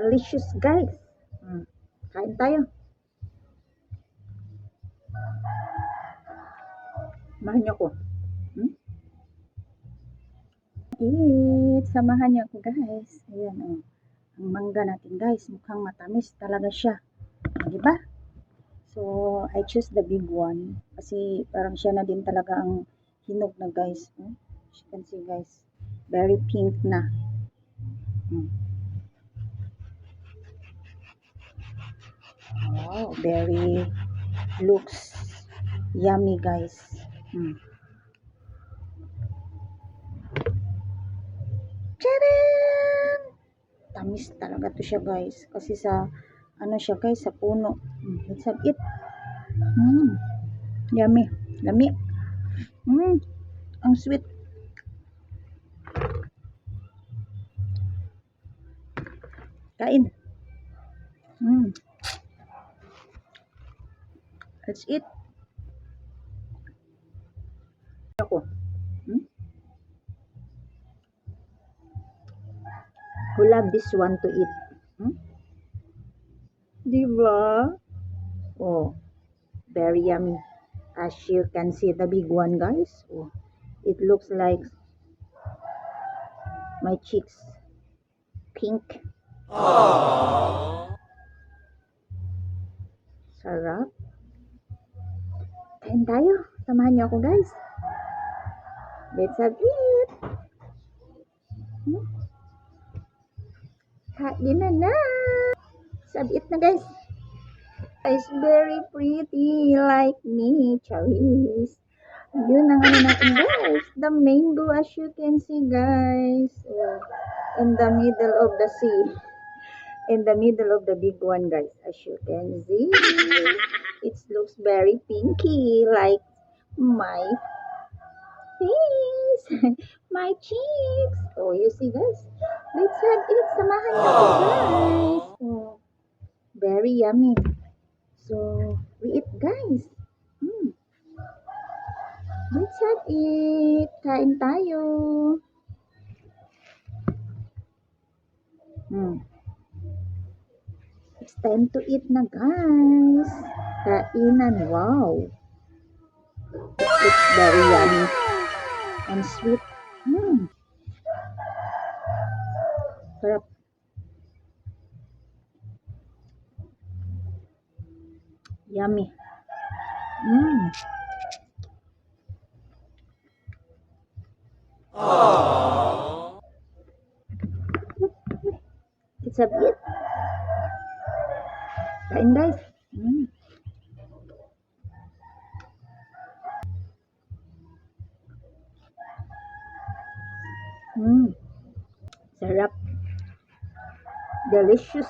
Delicious, guys. Kain tayo. Samahan niyo ko. Samahan niyo ako, guys. Ayan, oh. Ang mangga natin, guys. Mukhang matamis talaga siya. Diba? So, I choose the big one. Kasi parang siya na din talaga ang hinog na, guys. As you can see, guys. Very pink na. Wow, very looks yummy, guys. Tcharam! Tamis talaga to siya, guys. Kasi sa ano siya, guys, sa puno. Let's have it. Yummy. Lami. Ang sweet. Kain. Let's eat. Ako. Who love this one to eat? Diba? Oh, very yummy. As you can see, the big one, guys. Oh, it looks like my cheeks. Pink. Aww. Sarap. Kain tayo. Samahan niyo ako, guys. Let's have it. Kain na. Let's have it na, guys. It's very pretty like me, Charis. Yun ang ano natin, guys. The mango, as you can see, guys. In the middle of the sea. In the middle of the big one, guys. As you can see. It looks very pinky like my face. My cheeks. Oh, you see, guys. Let's have it. Samahan niyo ako, guys. Oh, very yummy. So, we eat, guys. Let's have it. Kain tayo. It's time to eat na, guys. Kainan. Wow. It's very yummy and sweet. Sarap. Yummy. It's a bit. Kain, guys. Sarap. Delicious.